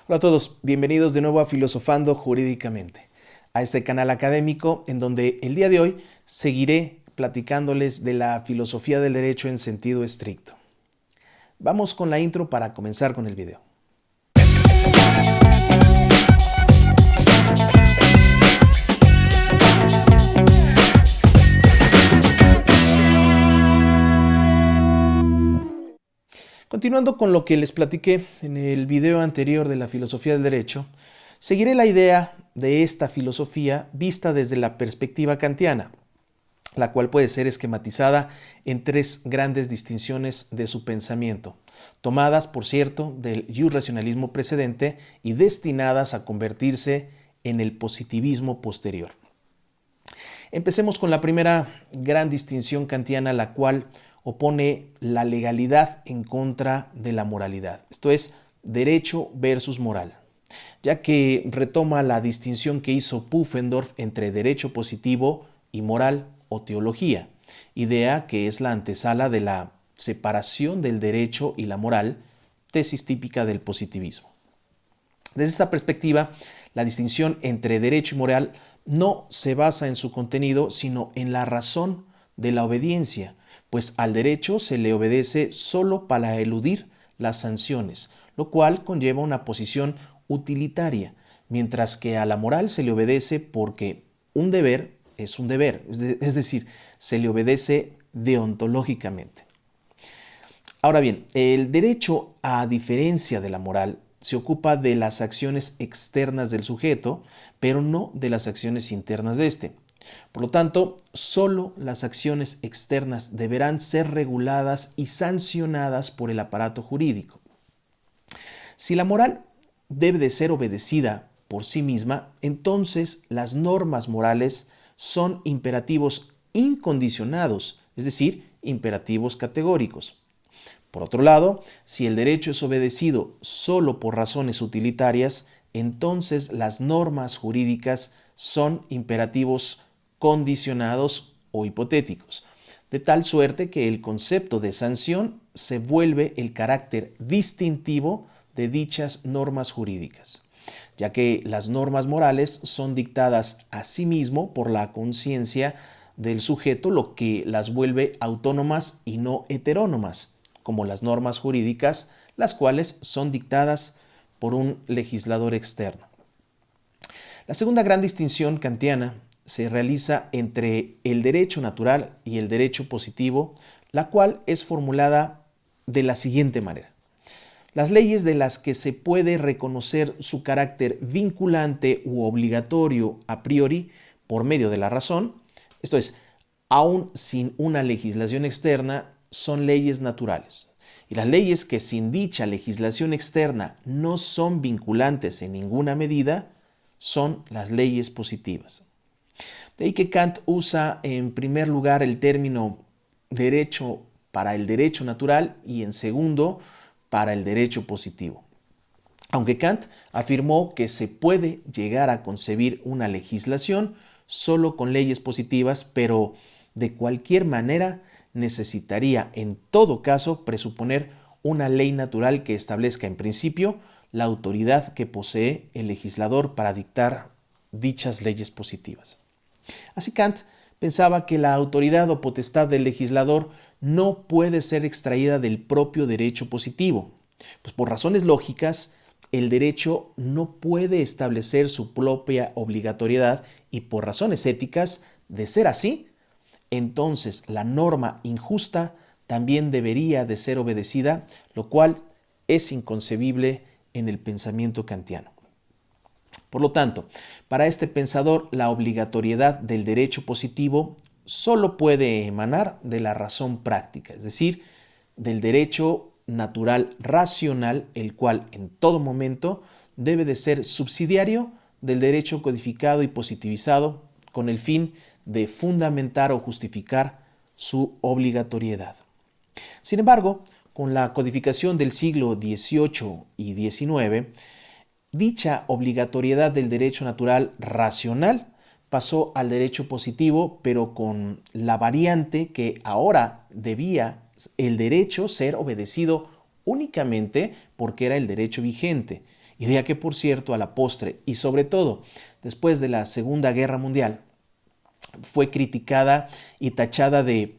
Hola a todos, bienvenidos de nuevo a Filosofando Jurídicamente, a este canal académico en donde el día de hoy seguiré platicándoles de la filosofía del derecho en sentido estricto. Vamos con la intro para comenzar con el video. Continuando con lo que les platiqué en el video anterior de la filosofía del derecho, seguiré la idea de esta filosofía vista desde la perspectiva kantiana, la cual puede ser esquematizada en tres grandes distinciones de su pensamiento, tomadas, por cierto, del iurracionalismo precedente y destinadas a convertirse en el positivismo posterior. Empecemos con la primera gran distinción kantiana, la cual opone la legalidad en contra de la moralidad. Esto es, derecho versus moral, ya que retoma la distinción que hizo Pufendorf entre derecho positivo y moral o teología, idea que es la antesala de la separación del derecho y la moral, tesis típica del positivismo. Desde esta perspectiva, la distinción entre derecho y moral no se basa en su contenido, sino en la razón de la obediencia, pues al derecho se le obedece solo para eludir las sanciones, lo cual conlleva una posición utilitaria, mientras que a la moral se le obedece porque un deber es un deber, es decir, se le obedece deontológicamente. Ahora bien, el derecho, a diferencia de la moral, se ocupa de las acciones externas del sujeto, pero no de las acciones internas de éste. Por lo tanto, solo las acciones externas deberán ser reguladas y sancionadas por el aparato jurídico. Si la moral debe de ser obedecida por sí misma, entonces las normas morales son imperativos incondicionados, es decir, imperativos categóricos. Por otro lado, si el derecho es obedecido solo por razones utilitarias, entonces las normas jurídicas son imperativos condicionados o hipotéticos, de tal suerte que el concepto de sanción se vuelve el carácter distintivo de dichas normas jurídicas, ya que las normas morales son dictadas a sí mismo por la conciencia del sujeto, lo que las vuelve autónomas y no heterónomas, como las normas jurídicas, las cuales son dictadas por un legislador externo. La segunda gran distinción kantiana se realiza entre el derecho natural y el derecho positivo, la cual es formulada de la siguiente manera. Las leyes de las que se puede reconocer su carácter vinculante u obligatorio a priori por medio de la razón, esto es, aún sin una legislación externa, son leyes naturales. Y las leyes que sin dicha legislación externa no son vinculantes en ninguna medida, son las leyes positivas. De ahí que Kant usa en primer lugar el término derecho para el derecho natural y en segundo para el derecho positivo. Aunque Kant afirmó que se puede llegar a concebir una legislación solo con leyes positivas, pero de cualquier manera necesitaría en todo caso presuponer una ley natural que establezca en principio la autoridad que posee el legislador para dictar dichas leyes positivas. Así Kant pensaba que la autoridad o potestad del legislador no puede ser extraída del propio derecho positivo, pues por razones lógicas el derecho no puede establecer su propia obligatoriedad y por razones éticas, de ser así, entonces la norma injusta también debería de ser obedecida, lo cual es inconcebible en el pensamiento kantiano. Por lo tanto, para este pensador, la obligatoriedad del derecho positivo solo puede emanar de la razón práctica, es decir, del derecho natural racional, el cual en todo momento debe de ser subsidiario del derecho codificado y positivizado con el fin de fundamentar o justificar su obligatoriedad. Sin embargo, con la codificación del siglo XVIII y XIX, dicha obligatoriedad del derecho natural racional pasó al derecho positivo, pero con la variante que ahora debía el derecho ser obedecido únicamente porque era el derecho vigente, idea que, por cierto, a la postre y sobre todo después de la Segunda Guerra Mundial fue criticada y tachada de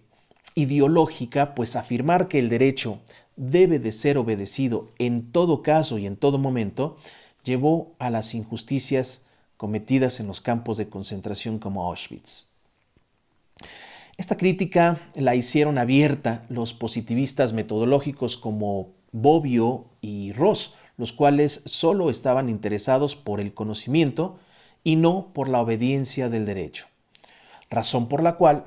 ideológica, pues afirmar que el derecho debe de ser obedecido en todo caso y en todo momento llevó a las injusticias cometidas en los campos de concentración como Auschwitz. Esta crítica la hicieron abierta los positivistas metodológicos como Bobbio y Ross, los cuales solo estaban interesados por el conocimiento y no por la obediencia del derecho. Razón por la cual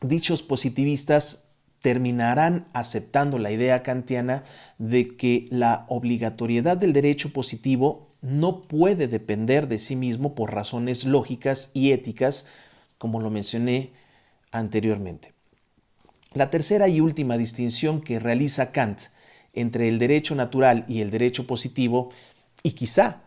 dichos positivistas terminarán aceptando la idea kantiana de que la obligatoriedad del derecho positivo no puede depender de sí mismo por razones lógicas y éticas, como lo mencioné anteriormente. La tercera y última distinción que realiza Kant entre el derecho natural y el derecho positivo, y quizá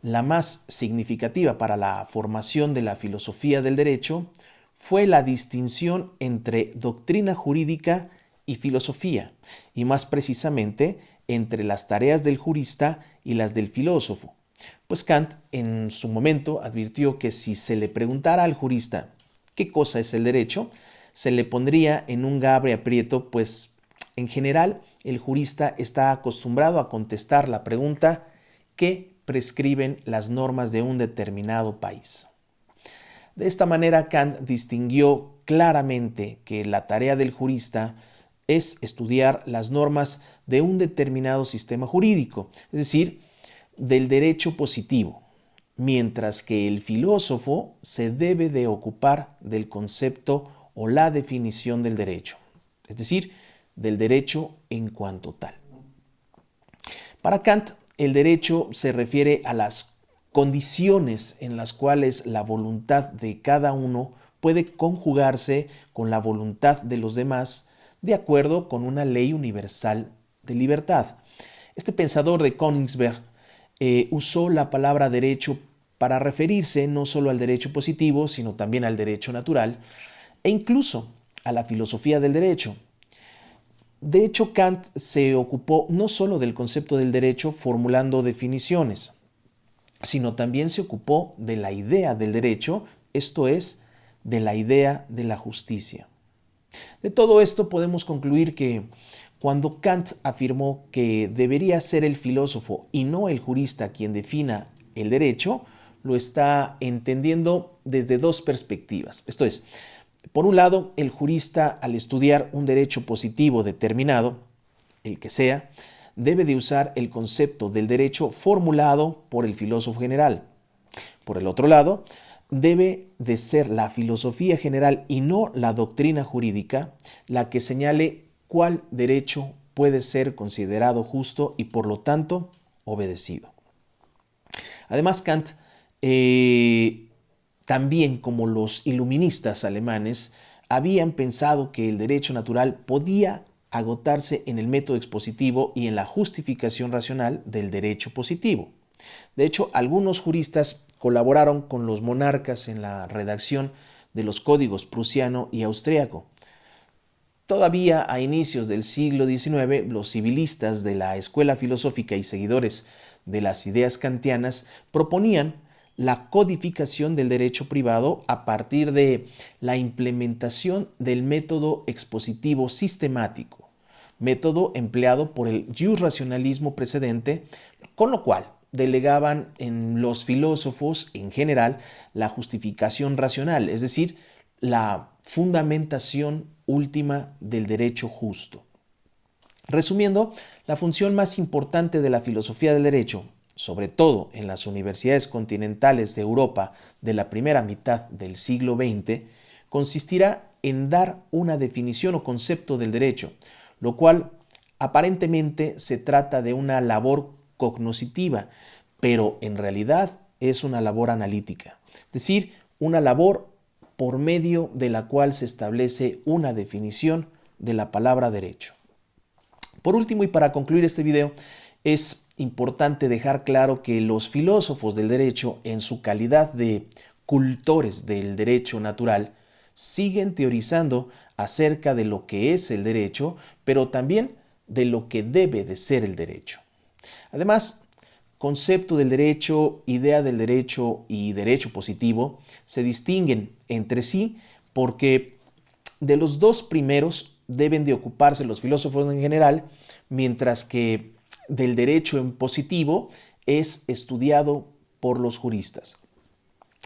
la más significativa para la formación de la filosofía del derecho, fue la distinción entre doctrina jurídica y filosofía, y más precisamente entre las tareas del jurista y las del filósofo. Pues Kant en su momento advirtió que si se le preguntara al jurista ¿qué cosa es el derecho?, se le pondría en un grave aprieto, pues en general el jurista está acostumbrado a contestar la pregunta ¿qué prescriben las normas de un determinado país? De esta manera Kant distinguió claramente que la tarea del jurista es estudiar las normas de un determinado sistema jurídico, es decir, del derecho positivo, mientras que el filósofo se debe de ocupar del concepto o la definición del derecho, es decir, del derecho en cuanto tal. Para Kant, el derecho se refiere a las condiciones en las cuales la voluntad de cada uno puede conjugarse con la voluntad de los demás de acuerdo con una ley universal de libertad. Este pensador de Königsberg usó la palabra derecho para referirse no solo al derecho positivo, sino también al derecho natural e incluso a la filosofía del derecho. De hecho, Kant se ocupó no solo del concepto del derecho formulando definiciones, sino también se ocupó de la idea del derecho, esto es, de la idea de la justicia. De todo esto podemos concluir que cuando Kant afirmó que debería ser el filósofo y no el jurista quien defina el derecho, lo está entendiendo desde dos perspectivas. Esto es, por un lado, el jurista, al estudiar un derecho positivo determinado, el que sea, debe de usar el concepto del derecho formulado por el filósofo general. Por el otro lado, debe de ser la filosofía general y no la doctrina jurídica la que señale cuál derecho puede ser considerado justo y por lo tanto obedecido. Además, Kant también, como los iluministas alemanes, habían pensado que el derecho natural podía agotarse en el método expositivo y en la justificación racional del derecho positivo. De hecho, algunos juristas colaboraron con los monarcas en la redacción de los códigos prusiano y austriaco. Todavía a inicios del siglo XIX, los civilistas de la escuela filosófica y seguidores de las ideas kantianas proponían la codificación del derecho privado a partir de la implementación del método expositivo sistemático, método empleado por el jus-racionalismo precedente, con lo cual delegaban en los filósofos en general la justificación racional, es decir, la fundamentación última del derecho justo. Resumiendo, la función más importante de la filosofía del derecho, sobre todo en las universidades continentales de Europa de la primera mitad del siglo XX, consistirá en dar una definición o concepto del derecho, lo cual aparentemente se trata de una labor cognoscitiva, pero en realidad es una labor analítica, es decir, una labor por medio de la cual se establece una definición de la palabra derecho. Por último, y para concluir este video, es importante dejar claro que los filósofos del derecho, en su calidad de cultores del derecho natural, siguen teorizando acerca de lo que es el derecho, pero también de lo que debe de ser el derecho. Además, concepto del derecho, idea del derecho y derecho positivo se distinguen entre sí porque de los dos primeros deben de ocuparse los filósofos en general, mientras que del derecho en positivo es estudiado por los juristas.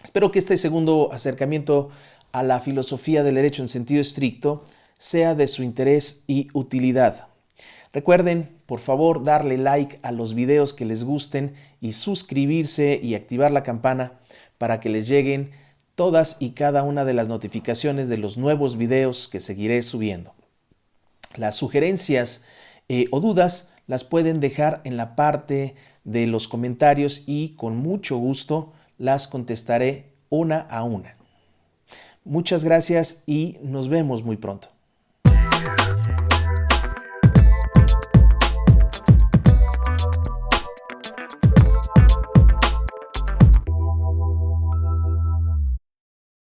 Espero que este segundo acercamiento a la filosofía del derecho en sentido estricto sea de su interés y utilidad. Recuerden, por favor, darle like a los videos que les gusten y suscribirse y activar la campana para que les lleguen todas y cada una de las notificaciones de los nuevos videos que seguiré subiendo. Las sugerencias o dudas las pueden dejar en la parte de los comentarios y con mucho gusto las contestaré una a una. Muchas gracias y nos vemos muy pronto.